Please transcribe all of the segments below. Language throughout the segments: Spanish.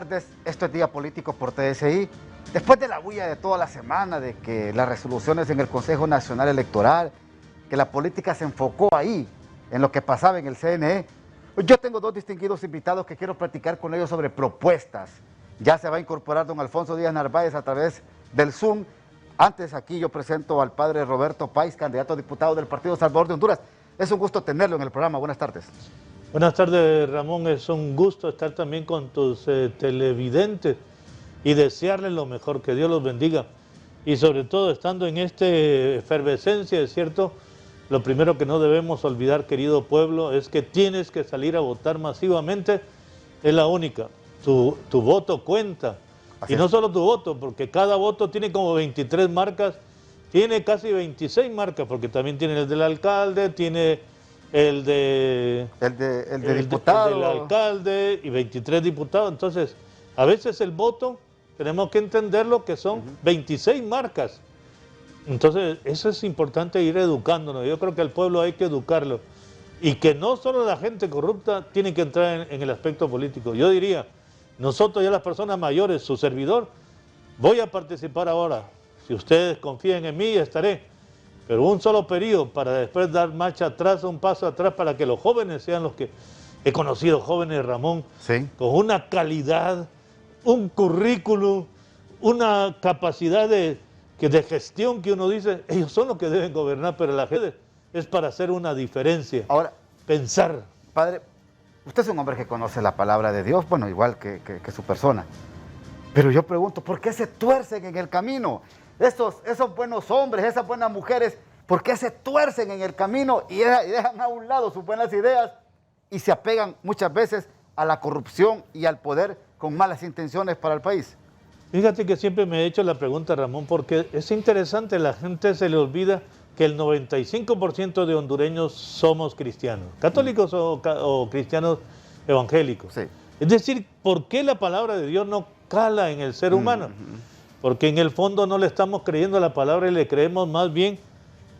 tardes. Esto es Día Político por TSI. Después de la bulla de toda la semana, de que las resoluciones en el Consejo Nacional Electoral, que la política se enfocó ahí, en lo que pasaba en el CNE, yo tengo dos distinguidos invitados que quiero platicar con ellos sobre propuestas. Ya se va a incorporar don Alfonso Díaz Narváez a través del Zoom. Antes aquí yo presento al padre Roberto Páez, candidato a diputado del Partido Salvador de Honduras. Es un gusto tenerlo en el programa. Buenas tardes. Buenas tardes, Ramón. Es un gusto estar también con tus televidentes y desearles lo mejor, que Dios los bendiga. Y sobre todo, estando en esta efervescencia, es cierto, lo primero que no debemos olvidar, querido pueblo, es que tienes que salir a votar masivamente. Es la única. Tu voto cuenta. Así y no solo tu voto, porque cada voto tiene como 23 marcas, tiene casi 26 marcas, porque también tiene el del alcalde, tiene el de diputado, el del alcalde y 23 diputados. Entonces, a veces el voto, tenemos que entenderlo que son 26 marcas. Entonces, eso es importante, ir educándonos. Yo creo que al pueblo hay que educarlo. Y que no solo la gente corrupta tiene que entrar en el aspecto político. Yo diría, nosotros ya las personas mayores, su servidor, voy a participar ahora. Si ustedes confían en mí, estaré. Pero un solo periodo para después dar marcha atrás, un paso atrás, para que los jóvenes sean los que... He conocido jóvenes, Ramón, sí, con una calidad, un currículum, una capacidad de gestión que uno dice, ellos son los que deben gobernar, pero la gente es para hacer una diferencia. Ahora, pensar. Padre, usted es un hombre que conoce la palabra de Dios, bueno, igual que su persona. Pero yo pregunto, ¿por qué se tuercen en el camino? Esos buenos hombres, esas buenas mujeres, ¿por qué se tuercen en el camino y dejan a un lado sus buenas ideas y se apegan muchas veces a la corrupción y al poder con malas intenciones para el país? Fíjate que siempre me he hecho la pregunta, Ramón, porque es interesante, la gente se le olvida que el 95% de hondureños somos cristianos, católicos o cristianos evangélicos. Sí. Es decir, ¿por qué la palabra de Dios no cala en el ser humano? Porque en el fondo no le estamos creyendo a la palabra y le creemos más bien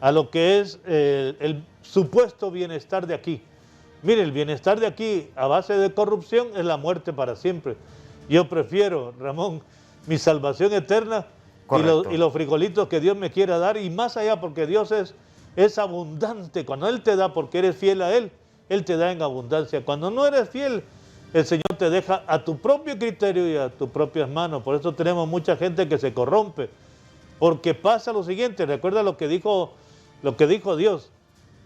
a lo que es el supuesto bienestar de aquí. Mire, el bienestar de aquí a base de corrupción es la muerte para siempre. Yo prefiero, Ramón, mi salvación eterna y los frijolitos que Dios me quiera dar, y más allá, porque Dios es abundante. Cuando Él te da porque eres fiel a Él, Él te da en abundancia. Cuando no eres fiel, el Señor te deja a tu propio criterio y a tus propias manos. Por eso tenemos mucha gente que se corrompe, porque pasa lo siguiente. Recuerda lo que dijo Dios: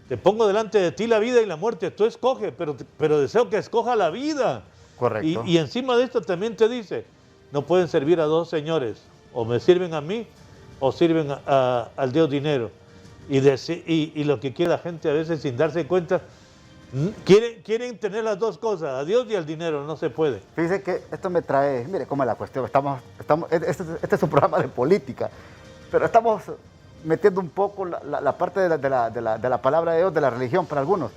te pongo delante de ti la vida y la muerte, tú escoge, pero deseo que escoja la vida. Correcto. Y encima de esto también te dice, no pueden servir a dos señores, o me sirven a mí o sirven al Dios dinero. Y lo que quiere la gente a veces, sin darse cuenta, quieren tener las dos cosas, a Dios y al dinero. No se puede. Fíjese que esto me trae, mire cómo es la cuestión, este es un programa de política, pero estamos metiendo un poco la parte de la palabra de Dios, de la religión para algunos.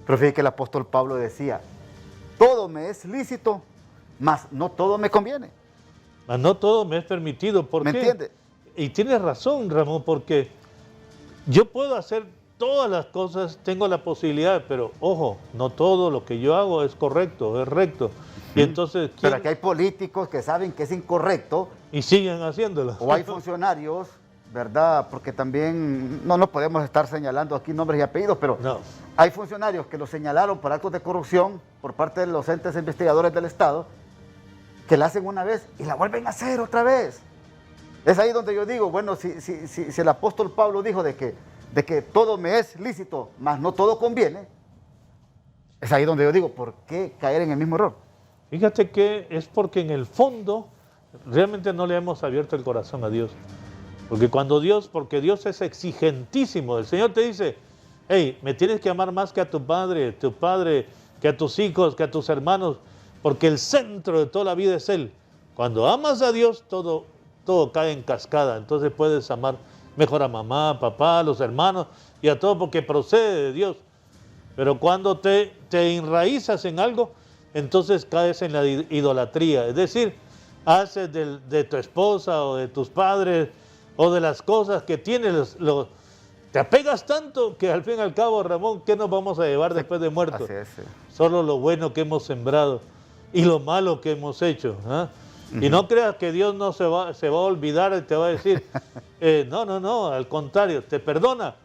Pero fíjese que el apóstol Pablo decía, todo me es lícito, mas no todo me conviene. Mas no todo me es permitido. ¿Por qué? ¿Me entiende? Y tienes razón, Ramón, porque yo puedo hacer todas las cosas, tengo la posibilidad, pero ojo, no todo lo que yo hago es correcto, es recto. Y entonces, pero aquí hay políticos que saben que es incorrecto y siguen haciéndolo. O hay funcionarios, ¿verdad? Porque también no podemos estar señalando aquí nombres y apellidos, pero no, hay funcionarios que los señalaron por actos de corrupción por parte de los entes investigadores del Estado, que la hacen una vez y la vuelven a hacer otra vez. Es ahí donde yo digo, bueno, si el apóstol Pablo dijo de que todo me es lícito, mas no todo conviene, es ahí donde yo digo, ¿por qué caer en el mismo error? Fíjate que es porque en el fondo realmente no le hemos abierto el corazón a Dios. Porque Dios es exigentísimo. El Señor te dice, hey, me tienes que amar más que a tu padre, que a tus hijos, que a tus hermanos, porque el centro de toda la vida es Él. Cuando amas a Dios, todo cae en cascada. Entonces puedes amar mejor a mamá, a papá, a los hermanos y a todo, porque procede de Dios. Pero cuando te enraizas en algo, entonces caes en la idolatría. Es decir, haces de tu esposa o de tus padres o de las cosas que tienes, te apegas tanto que al fin y al cabo, Ramón, ¿qué nos vamos a llevar después de muertos? Solo lo bueno que hemos sembrado. y lo malo que hemos hecho. ¿Ah? Y no creas que Dios no se va a olvidar y te va a decir, no, al contrario, te perdona.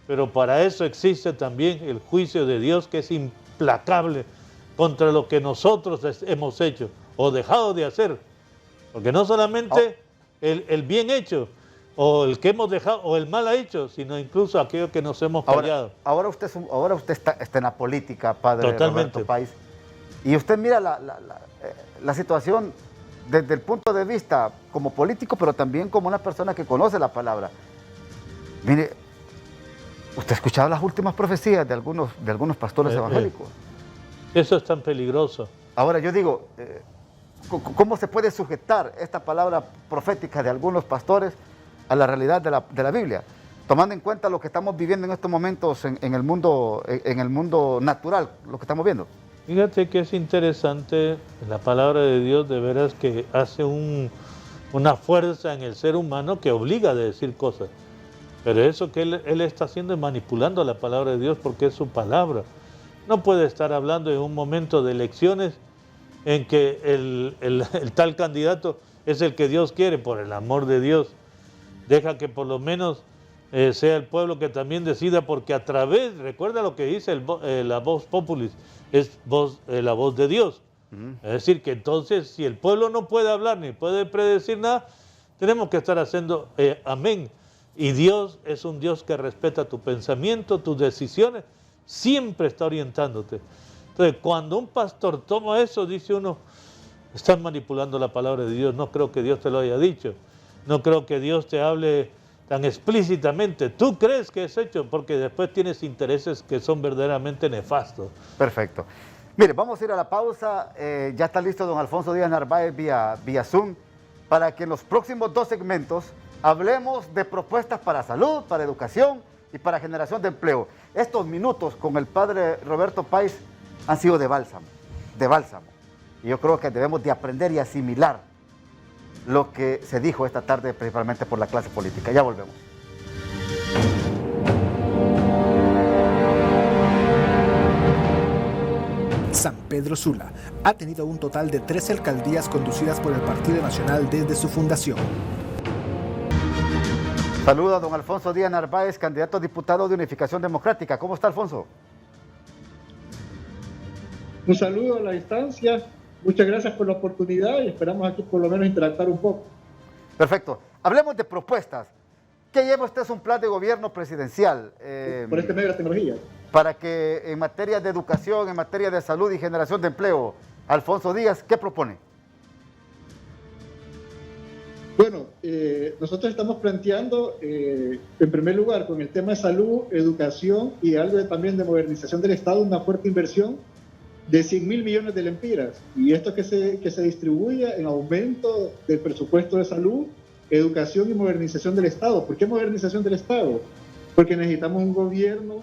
Pero para eso existe también el juicio de Dios, que es implacable contra lo que nosotros hemos hecho o dejado de hacer. Porque no solamente el bien hecho, o el que hemos dejado, o el mal hecho, sino incluso aquello que nos hemos fallado. Ahora usted está en la política, padre Roberto Páez, y usted mira la situación desde el punto de vista como político, pero también como una persona que conoce la palabra. Mire, usted ha escuchado las últimas profecías de algunos pastores evangélicos. Eso es tan peligroso. Ahora yo digo, ¿cómo se puede sujetar esta palabra profética de algunos pastores a la realidad de la Biblia? Tomando en cuenta lo que estamos viviendo en estos momentos en el mundo natural, lo que estamos viendo. Fíjate que es interesante, la palabra de Dios de veras que hace una fuerza en el ser humano que obliga a decir cosas. Pero eso que él está haciendo es manipulando la palabra de Dios, porque es su palabra. No puede estar hablando en un momento de elecciones en que el tal candidato es el que Dios quiere, por el amor de Dios. Deja que por lo menos sea el pueblo que también decida, porque a través, recuerda lo que dice la voz populis, es la voz de Dios. Es decir, que entonces si el pueblo no puede hablar ni puede predecir nada, tenemos que estar haciendo amén. Y Dios es un Dios que respeta tu pensamiento, tus decisiones, siempre está orientándote. Entonces, cuando un pastor toma eso, dice uno, están manipulando la palabra de Dios, no creo que Dios te lo haya dicho, no creo que Dios te hable tan explícitamente. Tú crees que es hecho porque después tienes intereses que son verdaderamente nefastos. Perfecto. Mire, vamos a ir a la pausa. Ya está listo don Alfonso Díaz Narváez vía Zoom para que en los próximos 2 segmentos hablemos de propuestas para salud, para educación y para generación de empleo. Estos minutos con el padre Roberto Páez han sido de bálsamo. Y yo creo que debemos de aprender y asimilar lo que se dijo esta tarde principalmente por la clase política. Ya volvemos. San Pedro Sula ha tenido un total de 13 alcaldías conducidas por el Partido Nacional desde su fundación. Saludo a don Alfonso Díaz Narváez, candidato a diputado de Unificación Democrática. ¿Cómo está, Alfonso? Un saludo a la distancia. Muchas gracias por la oportunidad y esperamos aquí por lo menos interactuar un poco. Perfecto. Hablemos de propuestas. ¿Qué lleva usted? Es un plan de gobierno presidencial. Por este medio de la tecnología. Para que en materia de educación, en materia de salud y generación de empleo, Alfonso Díaz, ¿qué propone? Bueno, nosotros estamos planteando, en primer lugar, con el tema de salud, educación y algo también de modernización del Estado, una fuerte inversión de 100.000 millones de lempiras. Y esto que se distribuya en aumento del presupuesto de salud, educación y modernización del Estado. ¿Por qué modernización del Estado? Porque necesitamos un gobierno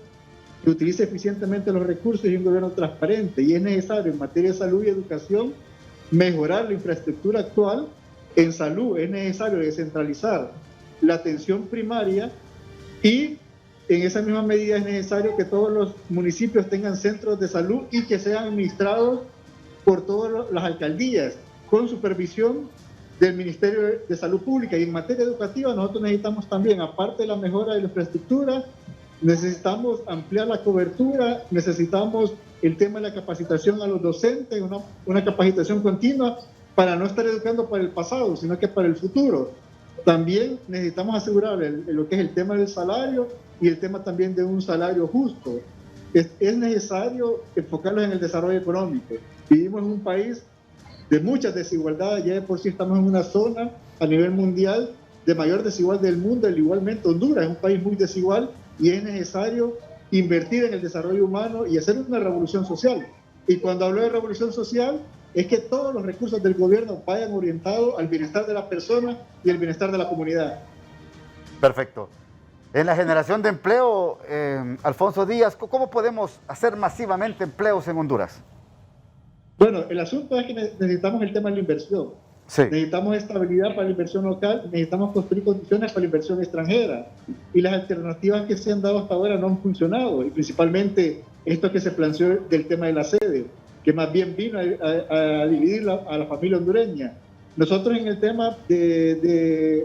que utilice eficientemente los recursos y un gobierno transparente. Y es necesario en materia de salud y educación mejorar la infraestructura actual. En salud es necesario descentralizar la atención primaria y en esa misma medida es necesario que todos los municipios tengan centros de salud y que sean administrados por todas las alcaldías con supervisión del Ministerio de Salud Pública. Y en materia educativa nosotros necesitamos también, aparte de la mejora de la infraestructura, necesitamos ampliar la cobertura, necesitamos el tema de la capacitación a los docentes, una capacitación continua para no estar educando para el pasado, sino que para el futuro. También necesitamos asegurar lo que es el tema del salario y el tema también de un salario justo. Es necesario enfocarlos en el desarrollo económico. Vivimos en un país de muchas desigualdades, ya de por sí estamos en una zona a nivel mundial de mayor desigualdad del mundo. Igualmente Honduras es un país muy desigual y es necesario invertir en el desarrollo humano y hacer una revolución social. Y cuando hablo de revolución social, es que todos los recursos del gobierno vayan orientados al bienestar de la persona y el bienestar de la comunidad. Perfecto. En la generación de empleo, Alfonso Díaz, ¿cómo podemos hacer masivamente empleos en Honduras? Bueno, el asunto es que necesitamos el tema de la inversión. Sí. Necesitamos estabilidad para la inversión local, necesitamos construir condiciones para la inversión extranjera. Y las alternativas que se han dado hasta ahora no han funcionado. Y principalmente esto que se planteó del tema de la sede, que más bien vino a dividir a la familia hondureña. Nosotros en el tema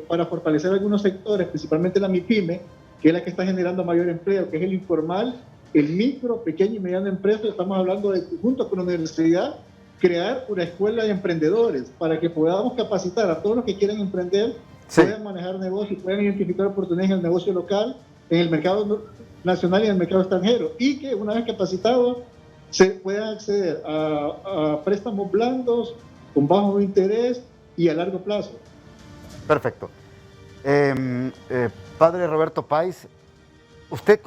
para fortalecer algunos sectores, principalmente la MIPYME, que es la que está generando mayor empleo, que es el informal, el micro, pequeño y mediano empresa, estamos hablando de, junto con la universidad, crear una escuela de emprendedores para que podamos capacitar a todos los que quieran emprender, puedan manejar negocios, puedan identificar oportunidades en el negocio local, en el mercado nacional y en el mercado extranjero, y que una vez capacitados se puedan acceder a préstamos blandos, con bajo interés y a largo plazo. Perfecto. Padre Roberto Páez, ¿usted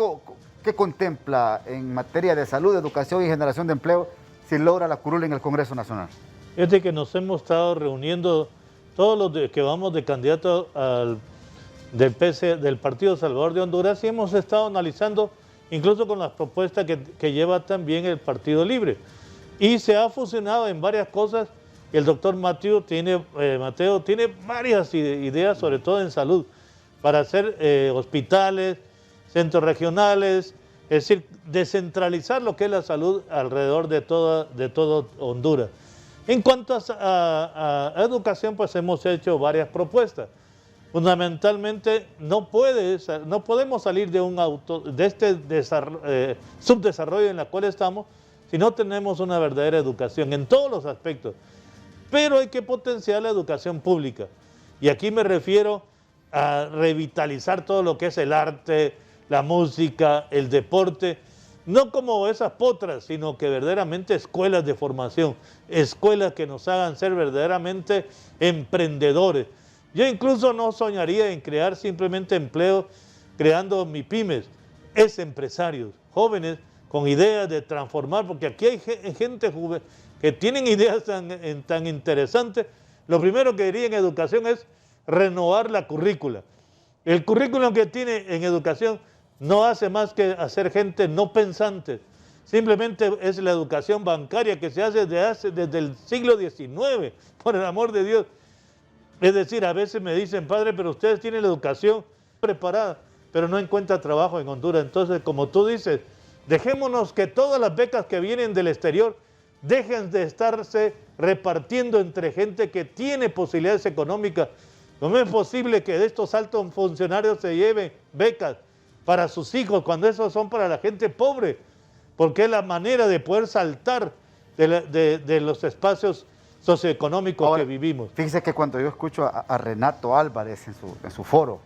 qué contempla en materia de salud, educación y generación de empleo si logra la curul en el Congreso Nacional? Es que nos hemos estado reuniendo todos los que vamos de candidato del Partido Salvador de Honduras y hemos estado analizando incluso con las propuestas que lleva también el Partido Libre. Y se ha fusionado en varias cosas. El doctor Mateo tiene varias ideas, sobre todo en salud, para hacer hospitales, centros regionales, es decir, descentralizar lo que es la salud alrededor de todo Honduras. En cuanto a educación, pues hemos hecho varias propuestas. Fundamentalmente, no podemos salir de este subdesarrollo en el cual estamos si no tenemos una verdadera educación en todos los aspectos. Pero hay que potenciar la educación pública. Y aquí me refiero a revitalizar todo lo que es el arte, la música, el deporte, no como esas potras, sino que verdaderamente escuelas de formación, escuelas que nos hagan ser verdaderamente emprendedores. Yo incluso no soñaría en crear simplemente empleos creando MIPYMES, es empresarios, jóvenes con ideas de transformar, porque aquí hay gente que tienen ideas tan interesantes. Lo primero que diría en educación es renovar la currícula. El currículum que tiene en educación no hace más que hacer gente no pensante. Simplemente es la educación bancaria que se hace desde el siglo XIX, por el amor de Dios. Es decir, a veces me dicen, padre, pero ustedes tienen la educación preparada, pero no encuentran trabajo en Honduras. Entonces, como tú dices, dejémonos que todas las becas que vienen del exterior dejen de estarse repartiendo entre gente que tiene posibilidades económicas. ¿Cómo es posible que de estos altos funcionarios se lleven becas para sus hijos cuando esos son para la gente pobre? Porque es la manera de poder saltar de los espacios socioeconómicos que vivimos. Fíjese que cuando yo escucho a Renato Álvarez en su foro,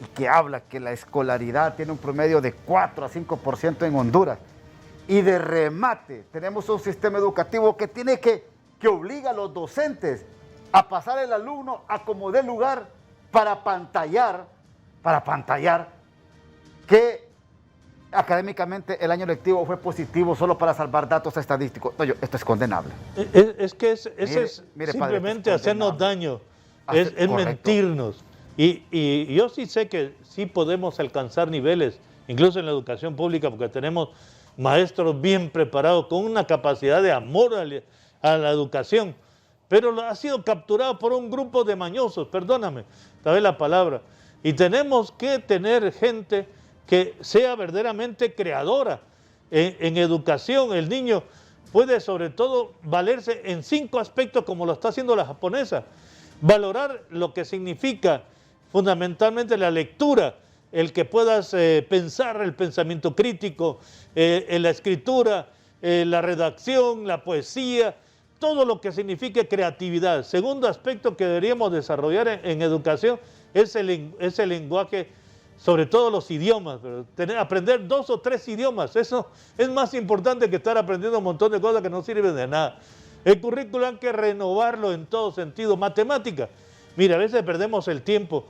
y que habla que la escolaridad tiene un promedio de 4 a 5% en Honduras, y de remate tenemos un sistema educativo que obliga a los docentes a pasar el alumno a como dé lugar para pantallar que académicamente el año lectivo fue positivo solo para salvar datos estadísticos. No, esto es condenable. Es que eso es simplemente padre, hacernos daño, es mentirnos. Y yo sí sé que sí podemos alcanzar niveles, incluso en la educación pública, porque tenemos maestros bien preparados, con una capacidad de amor a la educación, pero ha sido capturado por un grupo de mañosos, perdóname, tal vez la palabra, y tenemos que tener gente que sea verdaderamente creadora en educación. El niño puede sobre todo valerse en 5 aspectos como lo está haciendo la japonesa, valorar lo que significa fundamentalmente la lectura, el que puedas pensar, el pensamiento crítico, en la escritura, la redacción, la poesía, todo lo que signifique creatividad. Segundo aspecto que deberíamos desarrollar en educación es el lenguaje, sobre todo los idiomas. Aprender 2 o 3 idiomas, eso es más importante que estar aprendiendo un montón de cosas que no sirven de nada. El currículo hay que renovarlo en todo sentido. Matemática, mira, a veces perdemos el tiempo.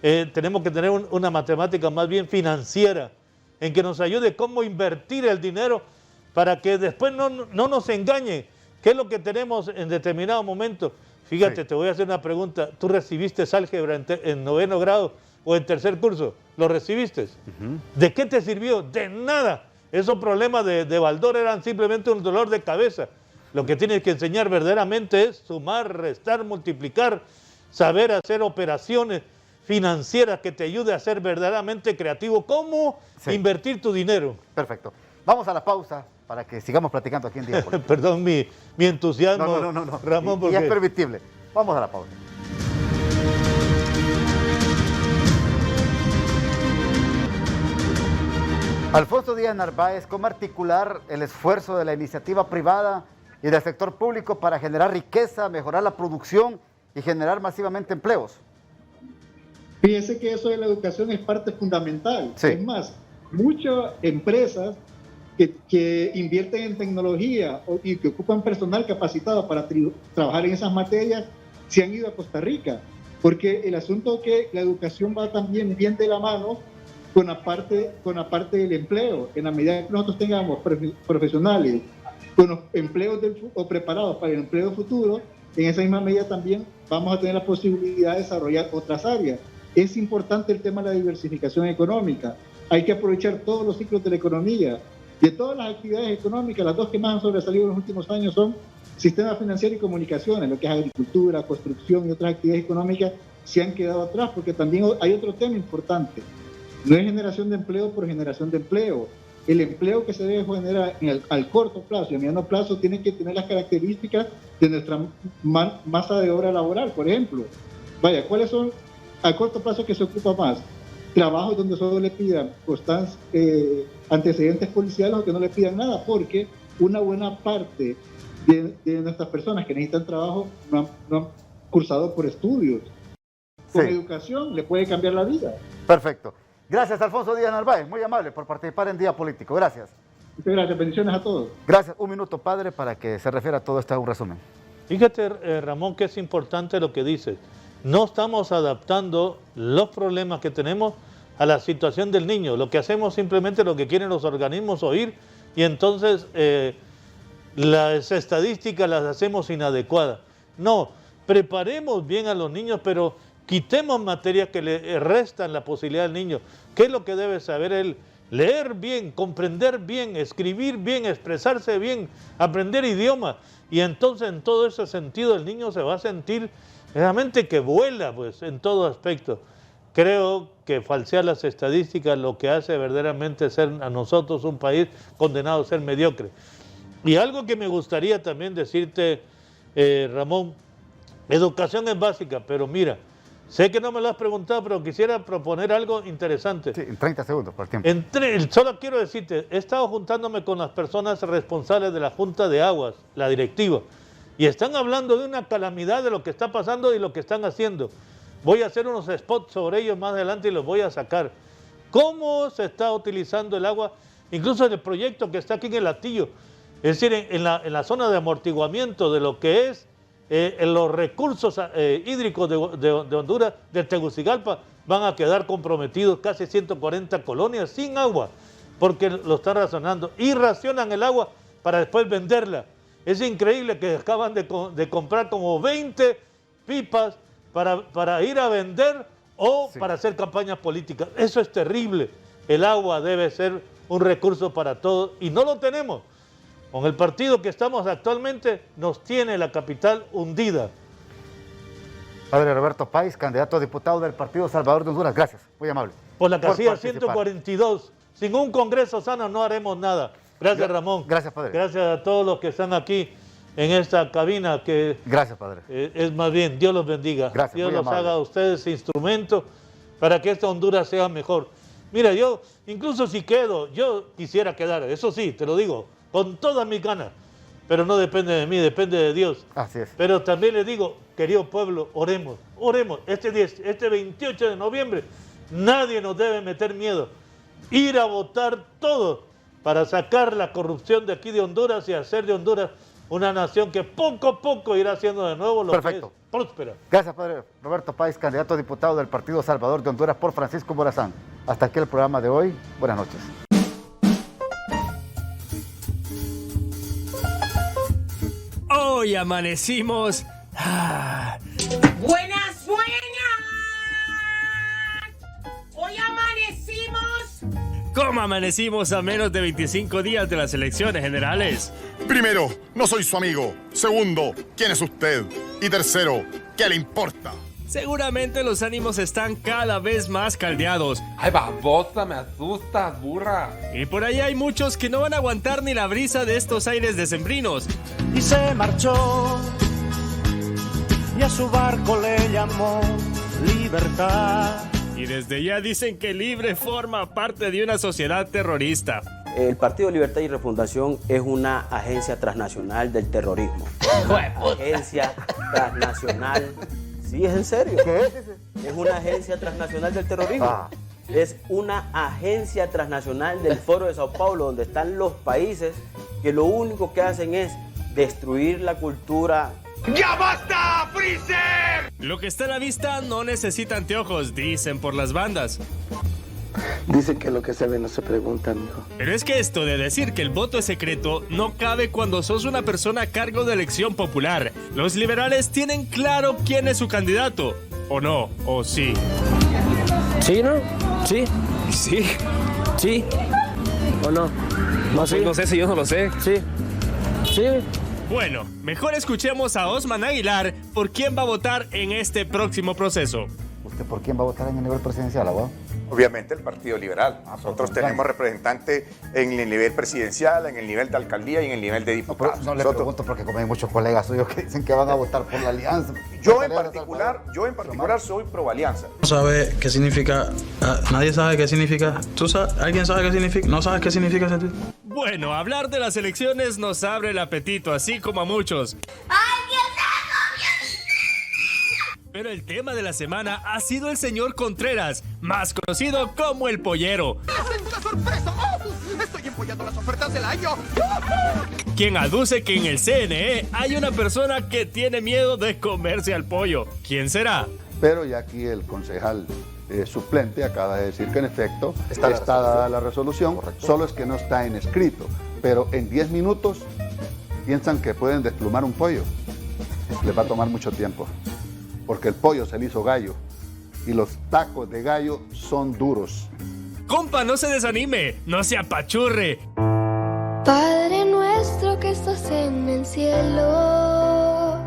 Tenemos que tener una matemática más bien financiera, en que nos ayude cómo invertir el dinero para que después no nos engañe qué es lo que tenemos en determinado momento. Fíjate, sí. Te voy a hacer una pregunta. ¿Tú recibiste álgebra en 9º grado o en 3er curso? ¿Lo recibiste? ¿De qué te sirvió? De nada. Esos problemas de Baldor eran simplemente un dolor de cabeza. Lo que tienes que enseñar verdaderamente es sumar, restar, multiplicar, saber hacer operaciones financieras que te ayude a ser verdaderamente creativo. ¿Cómo invertir tu dinero? Perfecto. Vamos a la pausa. para que sigamos platicando aquí en Día Político. Perdón mi entusiasmo, No. Ramón, Y porque... es permitible. Vamos a la pausa. Alfonso Díaz Narváez, ¿cómo articular el esfuerzo de la iniciativa privada y del sector público para generar riqueza, mejorar la producción y generar masivamente empleos? Fíjense que eso de la educación es parte fundamental. Sí. Es más, muchas empresas que invierten en tecnología y que ocupan personal capacitado para trabajar en esas materias se han ido a Costa Rica, porque el asunto es que la educación va también bien de la mano con la parte del empleo. En la medida que nosotros tengamos profesionales con los empleos o preparados para el empleo futuro, en esa misma medida también vamos a tener la posibilidad de desarrollar otras áreas. Es importante el tema de la diversificación económica. Hay que aprovechar todos los ciclos de la economía. De todas las actividades económicas, las dos que más han sobresalido en los últimos años son sistema financiero y comunicaciones, lo que es agricultura, construcción y otras actividades económicas se han quedado atrás, porque también hay otro tema importante. No es generación de empleo por generación de empleo. El empleo que se debe generar al corto plazo y a mediano plazo tiene que tener las características de nuestra masa de obra laboral, por ejemplo. Vaya, ¿cuáles son a corto plazo que se ocupa más? Trabajos donde solo le pidan antecedentes policiales o que no le pidan nada, porque una buena parte de nuestras personas que necesitan trabajo no han cursado por estudios. Con educación le puede cambiar la vida. Perfecto. Gracias, Alfonso Díaz Narváez, muy amable por participar en Día Político. Gracias. Muchas gracias, bendiciones a todos. Gracias. Un minuto, padre, para que se refiera a todo esto, un resumen. Fíjate, Ramón, que es importante lo que dices. No estamos adaptando los problemas que tenemos a la situación del niño. Lo que hacemos simplemente lo que quieren los organismos oír y entonces las estadísticas las hacemos inadecuadas. No, preparemos bien a los niños, pero quitemos materias que le restan la posibilidad al niño. ¿Qué es lo que debe saber él? Leer bien, comprender bien, escribir bien, expresarse bien, aprender idiomas. Y entonces en todo ese sentido el niño se va a sentir realmente que vuela, pues, en todo aspecto. Creo que falsear las estadísticas lo que hace verdaderamente ser a nosotros un país condenado a ser mediocre. Y algo que me gustaría también decirte, Ramón, educación es básica, pero mira, sé que no me lo has preguntado, pero quisiera proponer algo interesante. Sí, en 30 segundos, por tiempo. Solo quiero decirte, he estado juntándome con las personas responsables de la Junta de Aguas, la directiva, y están hablando de una calamidad de lo que está pasando y lo que están haciendo. Voy a hacer unos spots sobre ellos más adelante y los voy a sacar. ¿Cómo se está utilizando el agua? Incluso en el proyecto que está aquí en el Hatillo. Es decir, en la zona de amortiguamiento de lo que es en los recursos hídricos de Honduras, de Tegucigalpa, van a quedar comprometidos casi 140 colonias sin agua, porque lo están racionando. Y racionan el agua para después venderla. Es increíble que acaban de comprar como 20 pipas para ir a vender o para hacer campañas políticas. Eso es terrible. El agua debe ser un recurso para todos y no lo tenemos. Con el partido que estamos actualmente nos tiene la capital hundida. Padre Roberto Páez, candidato a diputado del Partido Salvador de Honduras. Gracias, muy amable. Por la casilla 142. Sin un Congreso sano no haremos nada. Gracias, Ramón. Gracias, padre. Gracias a todos los que están aquí en esta cabina. Gracias, padre. Es más bien, Dios los bendiga. Gracias, Dios los amable. haga a ustedes instrumento para que esta Honduras sea mejor. Mira, yo, incluso si quedo, yo quisiera quedar, eso sí, te lo digo, con todas mis ganas, pero no depende de mí, depende de Dios. Así es. Pero también les digo, querido pueblo, oremos, oremos. Este 28 de noviembre, nadie nos debe meter miedo. Ir a votar todos para sacar la corrupción de aquí de Honduras y hacer de Honduras una nación que poco a poco irá haciendo de nuevo lo que es próspera. Gracias, padre Roberto Páez, candidato a diputado del Partido Salvador de Honduras por Francisco Morazán. Hasta aquí el programa de hoy. Buenas noches. Hoy amanecimos. ¡Buenas sueñas! Hoy amanecimos. ¿Cómo amanecimos a menos de 25 días de las elecciones generales? Primero, no soy su amigo. Segundo, ¿quién es usted? Y tercero, ¿qué le importa? seguramente los ánimos están cada vez más caldeados. Ay, babosa, me asustas, burra. Y por ahí hay muchos que no van a aguantar ni la brisa de estos aires decembrinos. Y se marchó, y a su barco le llamó Libertad. Y desde ya dicen que Libre forma parte de una sociedad terrorista. El Partido Libertad y Refundación es una agencia transnacional del terrorismo. Agencia transnacional. Sí, es en serio. ¿Qué es? Es una agencia transnacional del terrorismo. Es una agencia transnacional del Foro de Sao Paulo, donde están los países que lo único que hacen es destruir la cultura. ¡Ya basta, Freezer! Lo que está a la vista no necesita anteojos, dicen por las bandas. Dicen que lo que se ve no se pregunta, mijo. Pero es que esto de decir que el voto es secreto no cabe cuando sos una persona a cargo de elección popular. Los liberales tienen claro quién es su candidato. ¿O no? ¿O sí? ¿Sí, no? ¿Sí? ¿Sí? ¿Sí? ¿O no? No sé, no sé si yo no lo sé. Sí. ¿Sí? Bueno, mejor escuchemos a Osman Aguilar por quién va a votar en este próximo proceso. ¿Usted por quién va a votar en el nivel presidencial, abogado? Obviamente el Partido Liberal. Nosotros tenemos representantes en el nivel presidencial, en el nivel de alcaldía y en el nivel de diputados. No le pregunto porque como hay muchos colegas suyos que dicen que van a votar por la alianza. Yo en particular soy pro alianza. No sabe qué significa, nadie sabe qué significa. ¿Alguien sabe qué significa? ¿No sabes qué significa ese título? Bueno, hablar de las elecciones nos abre el apetito, así como a muchos. Pero el tema de la semana ha sido el señor Contreras, más conocido como el Pollero. ¡Una sorpresa! ¡Oh! ¡Estoy empollando las ofertas del año! Quien aduce que en el CNE hay una persona que tiene miedo de comerse al pollo. ¿Quién será? Pero ya aquí el concejal suplente acaba de decir que en efecto está dada la resolución, correcto. Solo es que no está en escrito. Pero en 10 minutos piensan que pueden desplumar un pollo. Les va a tomar mucho tiempo. Porque el pollo se le hizo gallo y los tacos de gallo son duros. Compa, no se desanime, no se apachurre. Padre nuestro que estás en el cielo.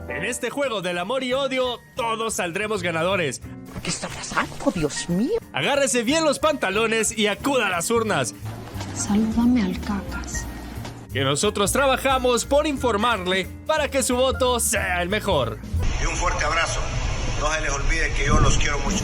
En este juego del amor y odio, todos saldremos ganadores. ¿Qué está pasando, Dios mío? Agárrese bien los pantalones y acuda a las urnas. Salúdame al cacas. Que nosotros trabajamos por informarle para que su voto sea el mejor. Y un fuerte abrazo. No se les olvide que yo los quiero mucho.